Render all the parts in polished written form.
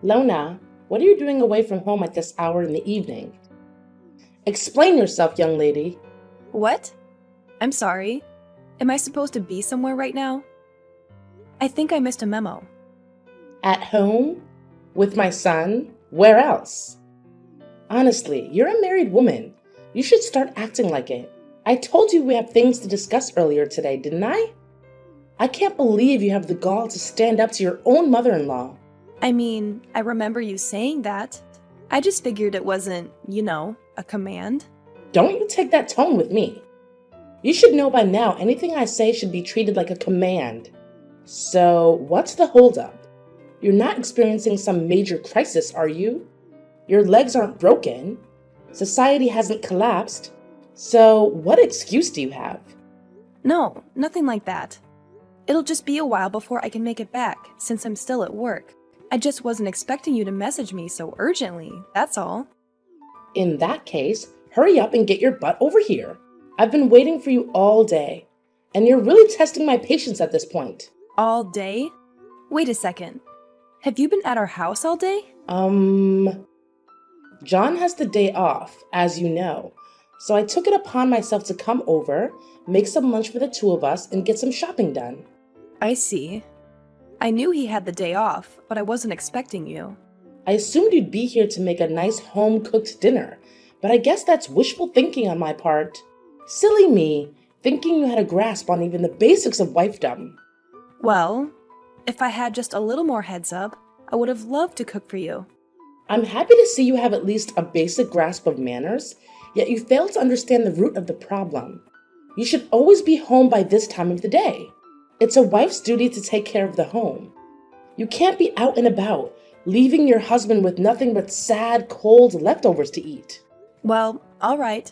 Lona, what are you doing away from home at this hour in the evening? Explain yourself, young lady. What? I'm sorry. Am I supposed to be somewhere right now? I think I missed a memo. At home? With my son? Where else? Honestly, you're a married woman. You should start acting like it. I told you we have things to discuss earlier today, didn't I? I can't believe you have the gall to stand up to your own mother-in-law. I mean, I remember you saying that. I just figured it wasn't, a command. Don't you take that tone with me. You should know by now anything I say should be treated like a command. So, what's the holdup? You're not experiencing some major crisis, are you? Your legs aren't broken. Society hasn't collapsed. So, what excuse do you have? No, nothing like that. It'll just be a while before I can make it back, since I'm still at work. I just wasn't expecting you to message me so urgently, that's all. In that case, hurry up and get your butt over here. I've been waiting for you all day, and you're really testing my patience at this point. All day? Wait a second. Have you been at our house all day? John has the day off, as you know, so I took it upon myself to come over, make some lunch for the two of us, and get some shopping done. I see. I knew he had the day off, but I wasn't expecting you. I assumed you'd be here to make a nice home-cooked dinner, but I guess that's wishful thinking on my part. Silly me, thinking you had a grasp on even the basics of wifedom. Well, if I had just a little more heads up, I would have loved to cook for you. I'm happy to see you have at least a basic grasp of manners, yet you fail to understand the root of the problem. You should always be home by this time of the day. It's a wife's duty to take care of the home. You can't be out and about, leaving your husband with nothing but sad, cold leftovers to eat. Well, all right.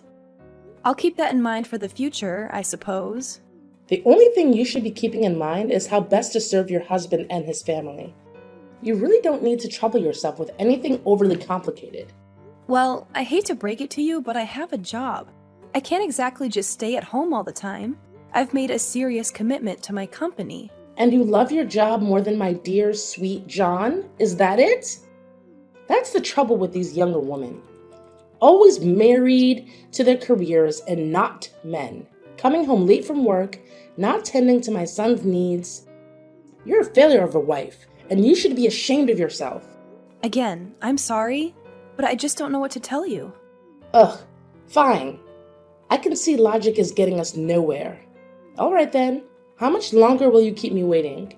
I'll keep that in mind for the future, I suppose. The only thing you should be keeping in mind is how best to serve your husband and his family. You really don't need to trouble yourself with anything overly complicated. Well, I hate to break it to you, but I have a job. I can't exactly just stay at home all the time. I've made a serious commitment to my company. And you love your job more than my dear, sweet John? Is that it? That's the trouble with these younger women. Always married to their careers and not men. Coming home late from work, not tending to my son's needs. You're a failure of a wife, and you should be ashamed of yourself. Again, I'm sorry, but I just don't know what to tell you. Ugh, fine. I can see logic is getting us nowhere. All right then, how much longer will you keep me waiting?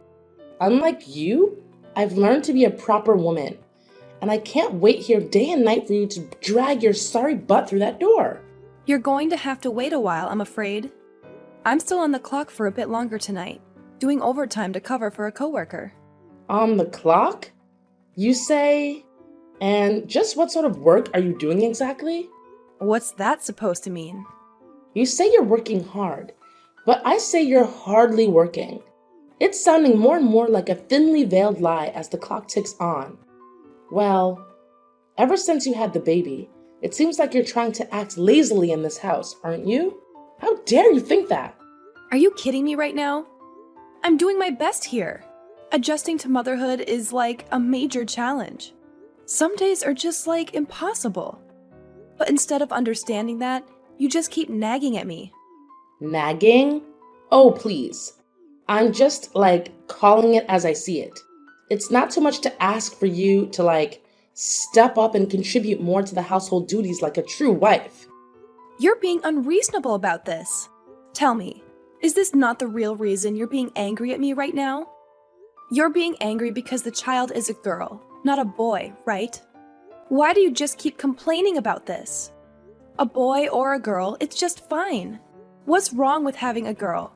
Unlike you, I've learned to be a proper woman, and I can't wait here day and night for you to drag your sorry butt through that door. You're going to have to wait a while, I'm afraid. I'm still on the clock for a bit longer tonight, doing overtime to cover for a coworker. On the clock? You say? And just what sort of work are you doing exactly? What's that supposed to mean? You say you're working hard, but I say you're hardly working. It's sounding more and more like a thinly veiled lie as the clock ticks on. Well, ever since you had the baby, it seems like you're trying to act lazily in this house, aren't you? How dare you think that? Are you kidding me right now? I'm doing my best here. Adjusting to motherhood is like a major challenge. Some days are just like impossible. But instead of understanding that, you just keep nagging at me. Nagging? Oh, please. I'm just calling it as I see it. It's not too much to ask for you to step up and contribute more to the household duties like a true wife. You're being unreasonable about this. Tell me, is this not the real reason you're being angry at me right now? You're being angry because the child is a girl, not a boy, right? Why do you just keep complaining about this? A boy or a girl, it's just fine. What's wrong with having a girl?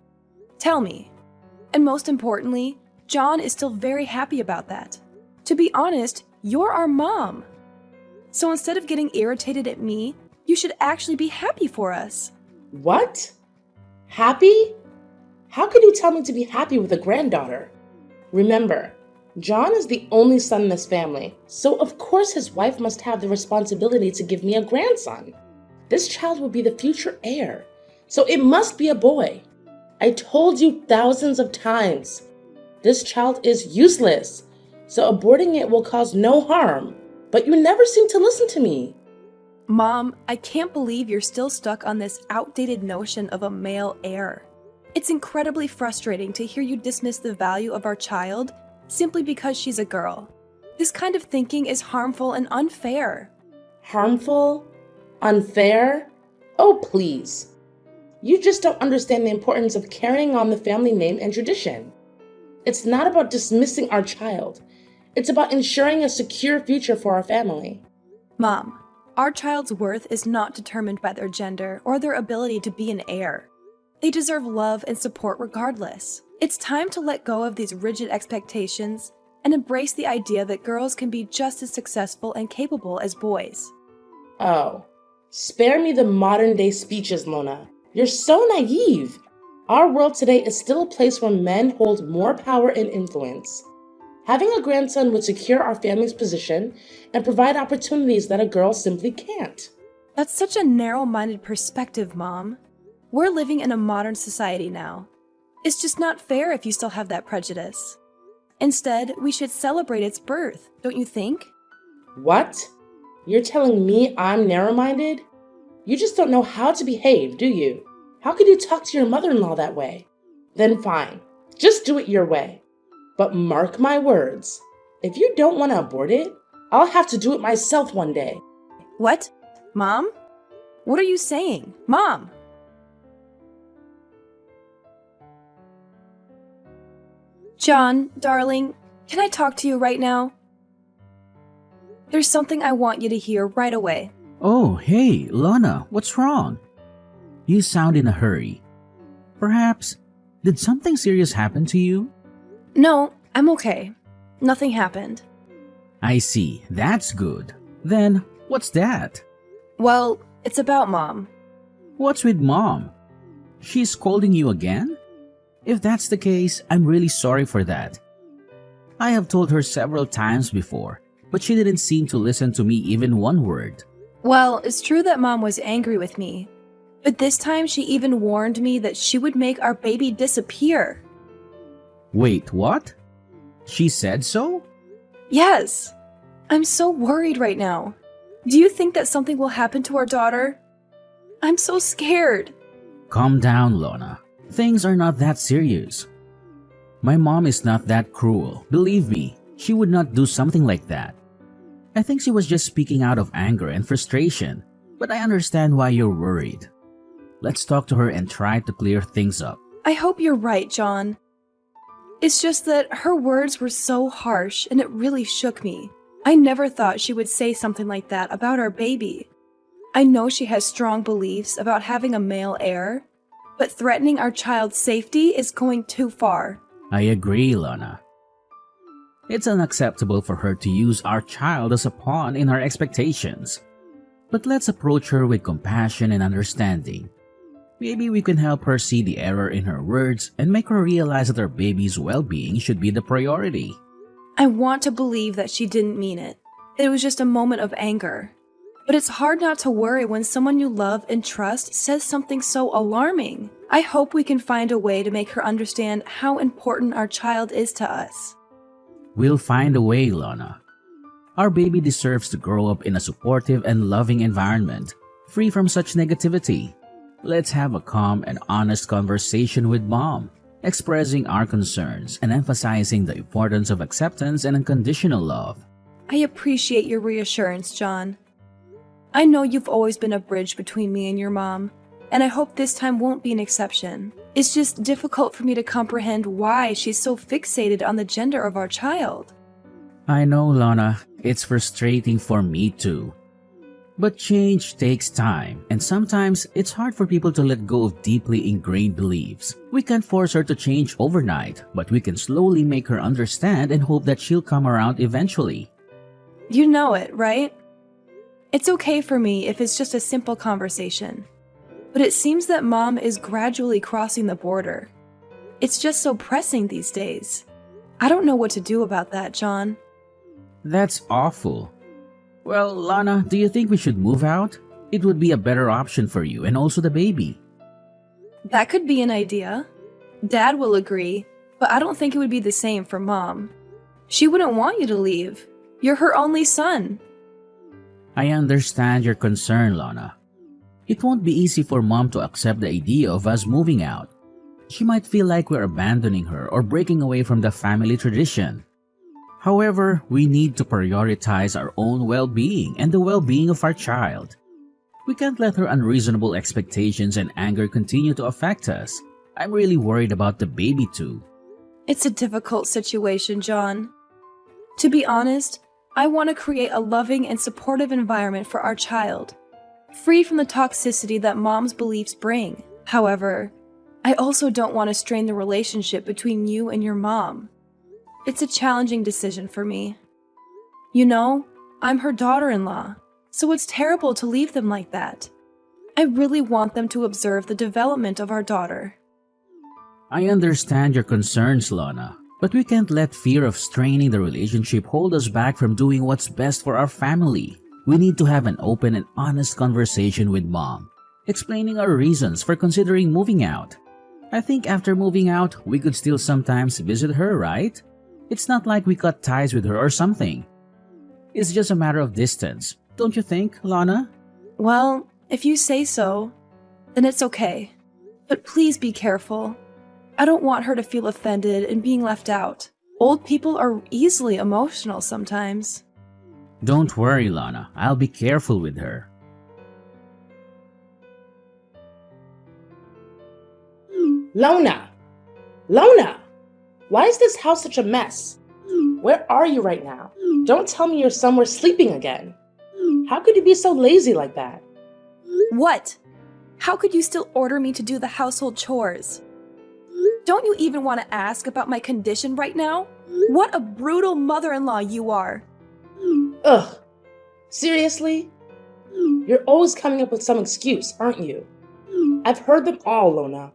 Tell me. And most importantly, John is still very happy about that. To be honest, you're our mom. So instead of getting irritated at me, you should actually be happy for us. What? Happy? How can you tell me to be happy with a granddaughter? Remember, John is the only son in this family, so of course his wife must have the responsibility to give me a grandson. This child will be the future heir, so it must be a boy. I told you thousands of times. This child is useless. so aborting it will cause no harm. But you never seem to listen to me. Mom, I can't believe you're still stuck on this outdated notion of a male heir. It's incredibly frustrating to hear you dismiss the value of our child simply because she's a girl. This kind of thinking is harmful and unfair. Harmful? Unfair? Oh, please. You just don't understand the importance of carrying on the family name and tradition. It's not about dismissing our child. It's about ensuring a secure future for our family. Mom, our child's worth is not determined by their gender or their ability to be an heir. They deserve love and support regardless. It's time to let go of these rigid expectations and embrace the idea that girls can be just as successful and capable as boys. Oh, spare me the modern day speeches, Lona. You're so naive. Our world today is still a place where men hold more power and influence. Having a grandson would secure our family's position and provide opportunities that a girl simply can't. That's such a narrow-minded perspective, Mom. We're living in a modern society now. It's just not fair if you still have that prejudice. Instead, we should celebrate its birth, don't you think? What? You're telling me I'm narrow-minded? You just don't know how to behave, do you? How could you talk to your mother-in-law that way? Then fine, just do it your way. But mark my words, if you don't want to abort it, I'll have to do it myself one day. What? Mom? What are you saying? Mom! John, darling, can I talk to you right now? There's something I want you to hear right away. Oh, hey, Lana, what's wrong? You sound in a hurry. Perhaps, did something serious happen to you? No, I'm okay. Nothing happened. I see, that's good. Then, what's that? Well, it's about Mom. What's with Mom? She's scolding you again? If that's the case, I'm really sorry for that. I have told her several times before, but she didn't seem to listen to me even one word. Well, it's true that Mom was angry with me, but this time she even warned me that she would make our baby disappear. Wait, what? She said so? Yes. I'm so worried right now. Do you think that something will happen to our daughter? I'm so scared. Calm down, Lana. Things are not that serious. My mom is not that cruel. Believe me, she would not do something like that. I think she was just speaking out of anger and frustration, but I understand why you're worried. Let's talk to her and try to clear things up. I hope you're right, John. It's just that her words were so harsh and it really shook me. I never thought she would say something like that about our baby. I know she has strong beliefs about having a male heir, but threatening our child's safety is going too far. I agree, Lana. It's unacceptable for her to use our child as a pawn in her expectations. But let's approach her with compassion and understanding. Maybe we can help her see the error in her words and make her realize that her baby's well-being should be the priority. I want to believe that she didn't mean it, that it was just a moment of anger. But it's hard not to worry when someone you love and trust says something so alarming. I hope we can find a way to make her understand how important our child is to us. We'll find a way, Lana. Our baby deserves to grow up in a supportive and loving environment, free from such negativity. Let's have a calm and honest conversation with Mom, expressing our concerns and emphasizing the importance of acceptance and unconditional love. I appreciate your reassurance, John. I know you've always been a bridge between me and your mom, and I hope this time won't be an exception. It's just difficult for me to comprehend why she's so fixated on the gender of our child. I know, Lana, it's frustrating for me too. But change takes time, and sometimes it's hard for people to let go of deeply ingrained beliefs. We can't force her to change overnight, but we can slowly make her understand and hope that she'll come around eventually. You know it, right? It's okay for me if it's just a simple conversation. But it seems that Mom is gradually crossing the border. It's just so pressing these days. I don't know what to do about that, John. That's awful. Well, Lana, do you think we should move out? It would be a better option for you and also the baby. That could be an idea. Dad will agree, but I don't think it would be the same for Mom. She wouldn't want you to leave. You're her only son. I understand your concern, Lana. It won't be easy for Mom to accept the idea of us moving out. She might feel like we're abandoning her or breaking away from the family tradition. However, we need to prioritize our own well-being and the well-being of our child. We can't let her unreasonable expectations and anger continue to affect us. I'm really worried about the baby too. It's a difficult situation, John. To be honest, I want to create a loving and supportive environment for our child, free from the toxicity that Mom's beliefs bring. However, I also don't want to strain the relationship between you and your mom. It's a challenging decision for me. You know, I'm her daughter-in-law, so it's terrible to leave them like that. I really want them to observe the development of our daughter. I understand your concerns, Lana, but we can't let fear of straining the relationship hold us back from doing what's best for our family. We need to have an open and honest conversation with Mom, explaining our reasons for considering moving out. I think after moving out, we could still sometimes visit her, right? It's not like we cut ties with her or something. It's just a matter of distance, don't you think, Lana? Well, if you say so, then it's okay. But please be careful. I don't want her to feel offended and being left out. Old people are easily emotional sometimes. Don't worry, Lana. I'll be careful with her. Lona! Lona! Why is this house such a mess? Where are you right now? Don't tell me you're somewhere sleeping again. How could you be so lazy like that? What? How could you still order me to do the household chores? Don't you even want to ask about my condition right now? What a brutal mother-in-law you are. Ugh. Seriously? You're always coming up with some excuse, aren't you? I've heard them all, Lona.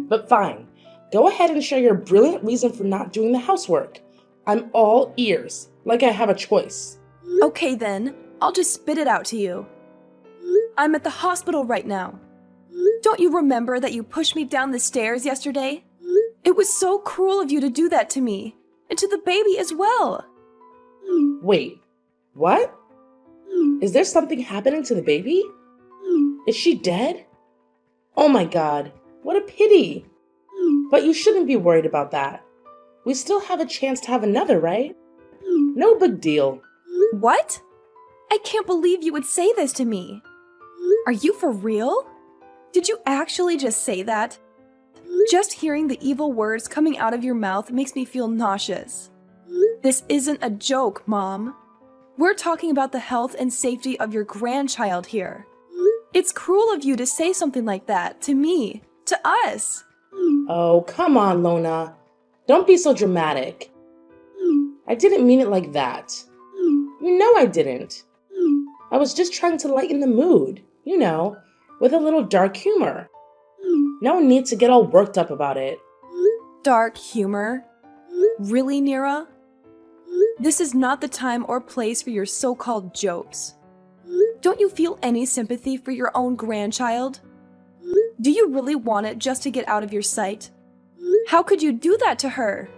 But fine. Go ahead and share your brilliant reason for not doing the housework. I'm all ears, like I have a choice. Okay then, I'll just spit it out to you. I'm at the hospital right now. Don't you remember that you pushed me down the stairs yesterday? It was so cruel of you to do that to me, and to the baby as well. Wait, what? Is there something happening to the baby? Is she dead? Oh my God, what a pity. But you shouldn't be worried about that. We still have a chance to have another, right? No big deal. What? I can't believe you would say this to me. Are you for real? Did you actually just say that? Just hearing the evil words coming out of your mouth makes me feel nauseous. This isn't a joke, Mom. We're talking about the health and safety of your grandchild here. It's cruel of you to say something like that to me, to us. Oh, come on, Lona. Don't be so dramatic. I didn't mean it like that. You know I didn't. I was just trying to lighten the mood, with a little dark humor. No need to get all worked up about it. Dark humor? Really, Nira? This is not the time or place for your so-called jokes. Don't you feel any sympathy for your own grandchild? Do you really want it just to get out of your sight? How could you do that to her?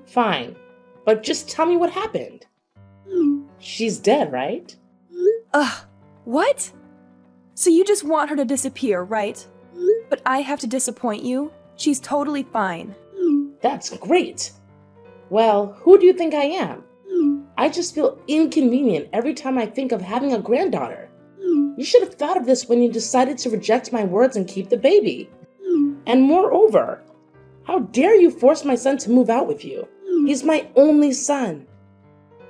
Fine, but just tell me what happened. She's dead, right? Ugh, what? So you just want her to disappear, right? But I have to disappoint you. She's totally fine. That's great. Well, who do you think I am? I just feel inconvenient every time I think of having a granddaughter. You should have thought of this when you decided to reject my words and keep the baby. And moreover, how dare you force my son to move out with you? He's my only son.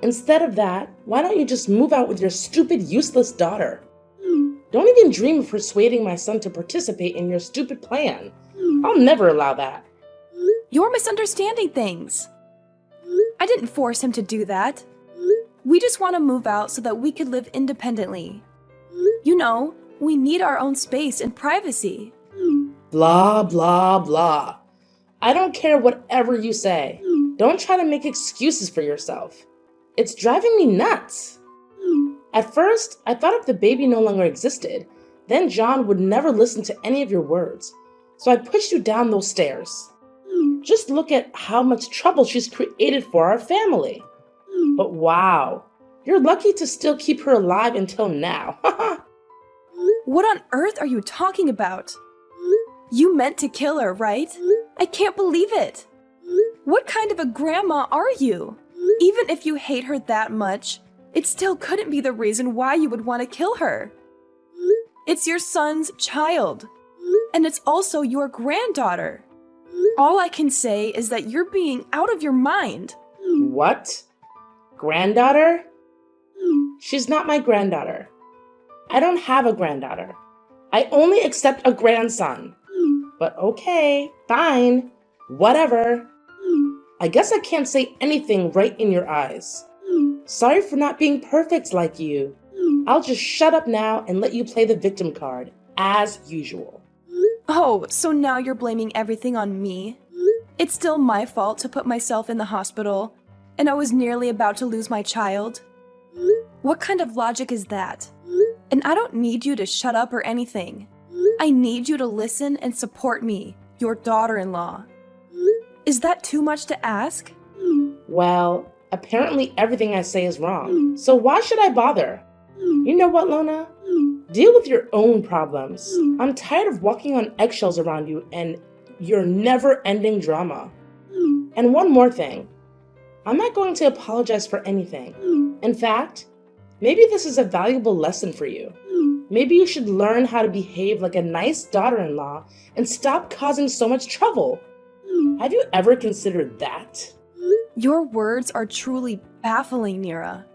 Instead of that, why don't you just move out with your stupid, useless daughter? Don't even dream of persuading my son to participate in your stupid plan. I'll never allow that. You're misunderstanding things. I didn't force him to do that. We just want to move out so that we could live independently. You know, we need our own space and privacy. Blah, blah, blah. I don't care whatever you say. Don't try to make excuses for yourself. It's driving me nuts. At first, I thought if the baby no longer existed, then John would never listen to any of your words. So I pushed you down those stairs. Just look at how much trouble she's created for our family. But wow, you're lucky to still keep her alive until now. What on earth are you talking about? You meant to kill her, right? I can't believe it. What kind of a grandma are you? Even if you hate her that much, it still couldn't be the reason why you would want to kill her. It's your son's child, and it's also your granddaughter. All I can say is that you're being out of your mind. What? Granddaughter? She's not my granddaughter. I don't have a granddaughter. I only accept a grandson. But okay, fine, whatever. I guess I can't say anything right in your eyes. Sorry for not being perfect like you. I'll just shut up now and let you play the victim card, as usual. Oh, so now you're blaming everything on me? It's still my fault to put myself in the hospital, and I was nearly about to lose my child? What kind of logic is that? And I don't need you to shut up or anything. I need you to listen and support me, your daughter-in-law. Is that too much to ask? Well, apparently everything I say is wrong, so why should I bother? You know what, Lona? Deal with your own problems. I'm tired of walking on eggshells around you and your never-ending drama. And one more thing. I'm not going to apologize for anything. In fact, maybe this is a valuable lesson for you. Maybe you should learn how to behave like a nice daughter-in-law and stop causing so much trouble. Have you ever considered that? Your words are truly baffling, Nira.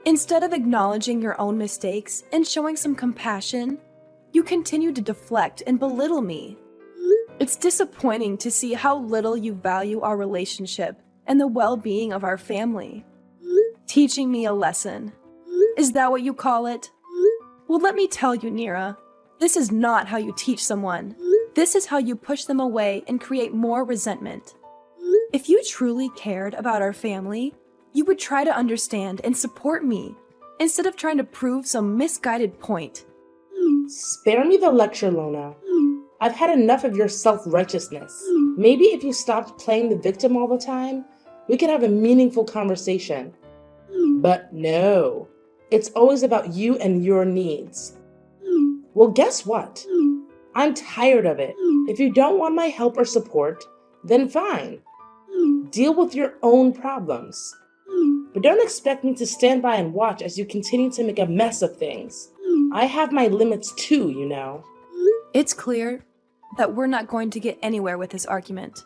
Instead of acknowledging your own mistakes and showing some compassion, you continue to deflect and belittle me. It's disappointing to see how little you value our relationship and the well-being of our family. Teaching me a lesson. Is that what you call it? Well, let me tell you, Nira, this is not how you teach someone. This is how you push them away and create more resentment. If you truly cared about our family, you would try to understand and support me, instead of trying to prove some misguided point. Spare me the lecture, Lona. I've had enough of your self-righteousness. Maybe if you stopped playing the victim all the time, we could have a meaningful conversation. But no, it's always about you and your needs. Well, guess what? I'm tired of it. If you don't want my help or support, then fine. Deal with your own problems. But don't expect me to stand by and watch as you continue to make a mess of things. I have my limits too, you know. It's clear that we're not going to get anywhere with this argument.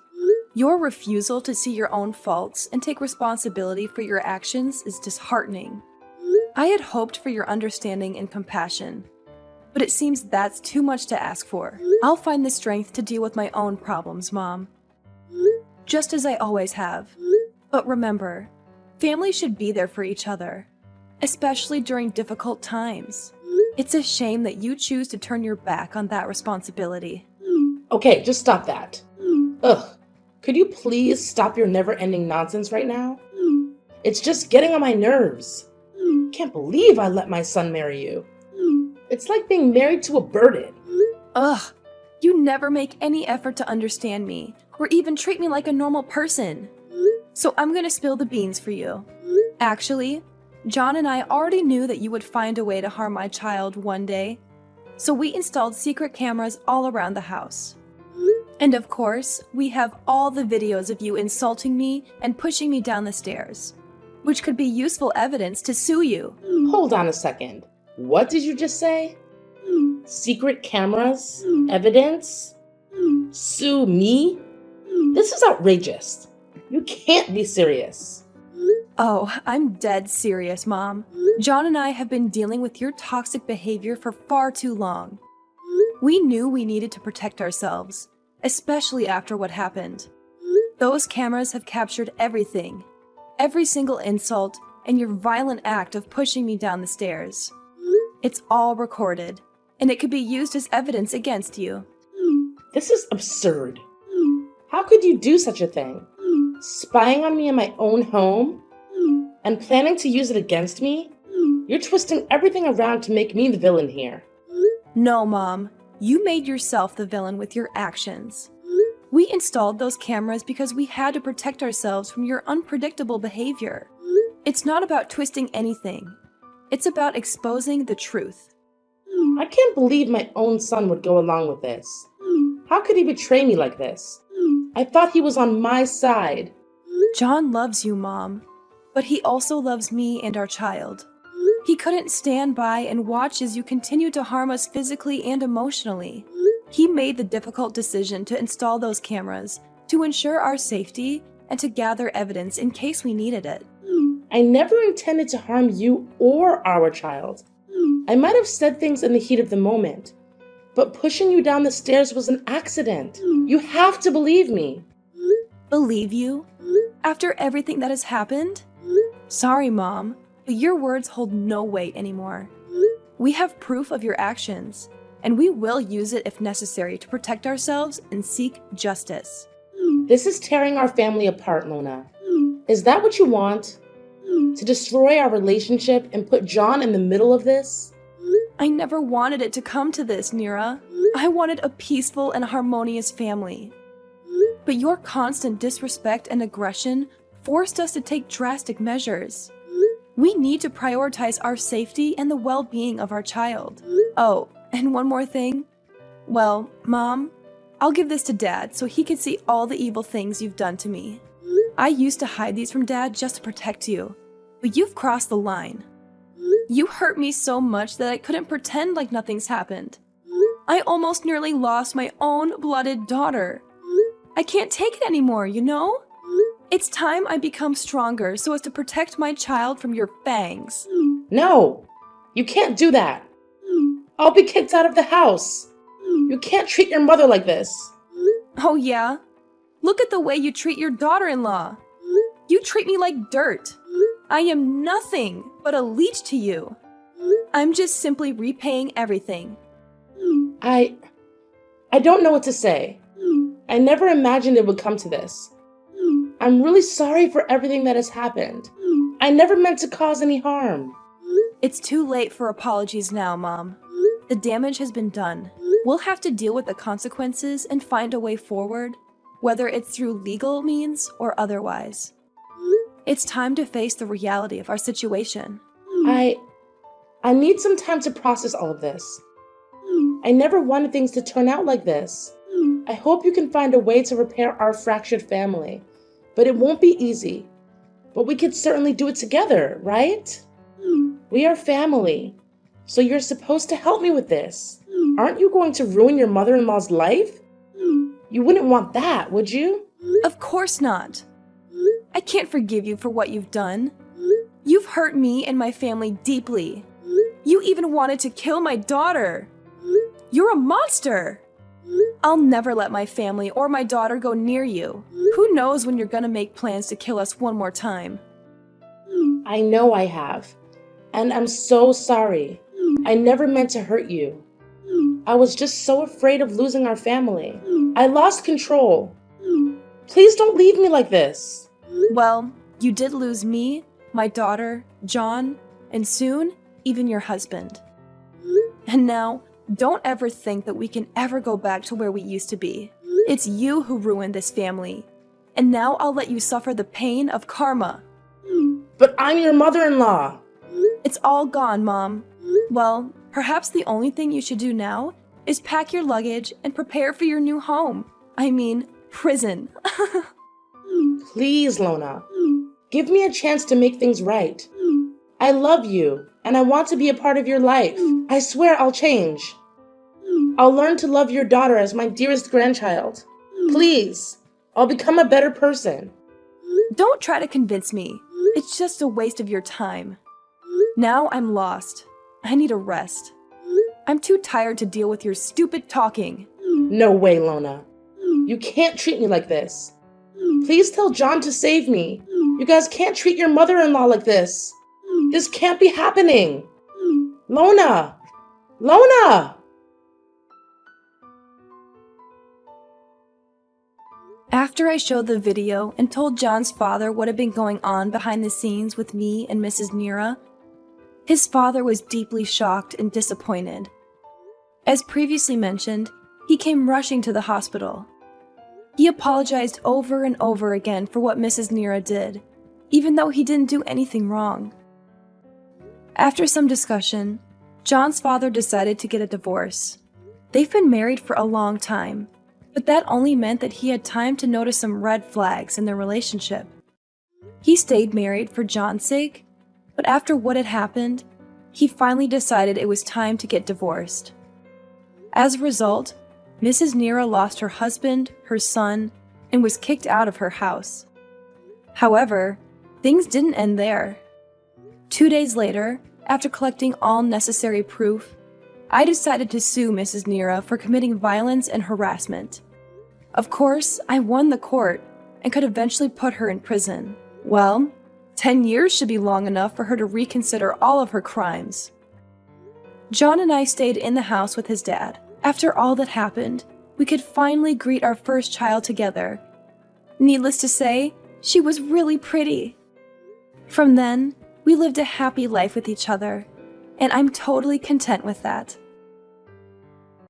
Your refusal to see your own faults and take responsibility for your actions is disheartening. I had hoped for your understanding and compassion, but it seems that's too much to ask for. I'll find the strength to deal with my own problems, Mom. Just as I always have. But remember, family should be there for each other, especially during difficult times. It's a shame that you choose to turn your back on that responsibility. Okay, just stop that. Ugh, could you please stop your never-ending nonsense right now? It's just getting on my nerves. Can't believe I let my son marry you. It's like being married to a burden. Ugh, you never make any effort to understand me, or even treat me like a normal person. So I'm gonna spill the beans for you. Actually, John and I already knew that you would find a way to harm my child one day, so we installed secret cameras all around the house. And of course, we have all the videos of you insulting me and pushing me down the stairs, which could be useful evidence to sue you. Hold on a second. What did you just say? Secret cameras? Evidence? Sue me? This is outrageous. You can't be serious. Oh, I'm dead serious, Mom. John and I have been dealing with your toxic behavior for far too long. We knew we needed to protect ourselves, especially after what happened. Those cameras have captured everything, every single insult, and your violent act of pushing me down the stairs. It's all recorded, and it could be used as evidence against you. This is absurd. How could you do such a thing? Spying on me in my own home? And planning to use it against me? You're twisting everything around to make me the villain here. No, Mom. You made yourself the villain with your actions. We installed those cameras because we had to protect ourselves from your unpredictable behavior. It's not about twisting anything. It's about exposing the truth. I can't believe my own son would go along with this. How could he betray me like this? I thought he was on my side. John loves you, Mom, but he also loves me and our child. He couldn't stand by and watch as you continue to harm us physically and emotionally. He made the difficult decision to install those cameras to ensure our safety and to gather evidence in case we needed it. I never intended to harm you or our child. I might have said things in the heat of the moment, but pushing you down the stairs was an accident. You have to believe me. Believe you? After everything that has happened? Sorry, Mom, but your words hold no weight anymore. We have proof of your actions, and we will use it if necessary to protect ourselves and seek justice. This is tearing our family apart, Lona. Is that what you want? To destroy our relationship and put John in the middle of this? I never wanted it to come to this, Nira. I wanted a peaceful and harmonious family. But your constant disrespect and aggression forced us to take drastic measures. We need to prioritize our safety and the well-being of our child. Oh, and one more thing. Well, Mom, I'll give this to Dad so he can see all the evil things you've done to me. I used to hide these from Dad just to protect you, but you've crossed the line. You hurt me so much that I couldn't pretend like nothing's happened. I almost nearly lost my own blooded daughter. I can't take it anymore, you know? It's time I become stronger so as to protect my child from your fangs. No, you can't do that. I'll be kicked out of the house. You can't treat your mother like this. Oh yeah? Look at the way you treat your daughter-in-law. You treat me like dirt. I am nothing but a leech to you. I'm just simply repaying everything. I don't know what to say. I never imagined it would come to this. I'm really sorry for everything that has happened. I never meant to cause any harm. It's too late for apologies now, Mom. The damage has been done. We'll have to deal with the consequences and find a way forward, whether it's through legal means or otherwise. It's time to face the reality of our situation. I need some time to process all of this. I never wanted things to turn out like this. I hope you can find a way to repair our fractured family, but it won't be easy. But we could certainly do it together, right? We are family, so you're supposed to help me with this. Aren't you going to ruin your mother-in-law's life? You wouldn't want that, would you? Of course not. I can't forgive you for what you've done. You've hurt me and my family deeply. You even wanted to kill my daughter. You're a monster. I'll never let my family or my daughter go near you. Who knows when you're gonna make plans to kill us one more time? I know I have, and I'm so sorry. I never meant to hurt you. I was just so afraid of losing our family. I lost control. Please don't leave me like this. Well, you did lose me, my daughter, John, and soon, even your husband. And now, don't ever think that we can ever go back to where we used to be. It's you who ruined this family. And now I'll let you suffer the pain of karma. But I'm your mother-in-law. It's all gone, Mom. Well, perhaps the only thing you should do now is pack your luggage and prepare for your new home. I mean, prison. Please, Lona. Give me a chance to make things right. I love you, and I want to be a part of your life. I swear I'll change. I'll learn to love your daughter as my dearest grandchild. Please, I'll become a better person. Don't try to convince me. It's just a waste of your time. Now I'm lost. I need a rest. I'm too tired to deal with your stupid talking. No way, Lona. You can't treat me like this. Please tell John to save me. You guys can't treat your mother-in-law like this. This can't be happening. Lona! Lona! After I showed the video and told John's father what had been going on behind the scenes with me and Mrs. Nira, his father was deeply shocked and disappointed. As previously mentioned, he came rushing to the hospital. He apologized over and over again for what Mrs. Nira did, even though he didn't do anything wrong. After some discussion, John's father decided to get a divorce. They've been married for a long time, but that only meant that he had time to notice some red flags in their relationship. He stayed married for John's sake, but after what had happened, he finally decided it was time to get divorced. As a result, Mrs. Nira lost her husband, her son, and was kicked out of her house. However, things didn't end there. 2 days later, after collecting all necessary proof, I decided to sue Mrs. Nira for committing violence and harassment. Of course, I won the court and could eventually put her in prison. Well, 10 years should be long enough for her to reconsider all of her crimes. John and I stayed in the house with his dad. After all that happened, we could finally greet our first child together. Needless to say, she was really pretty. From then, we lived a happy life with each other, and I'm totally content with that.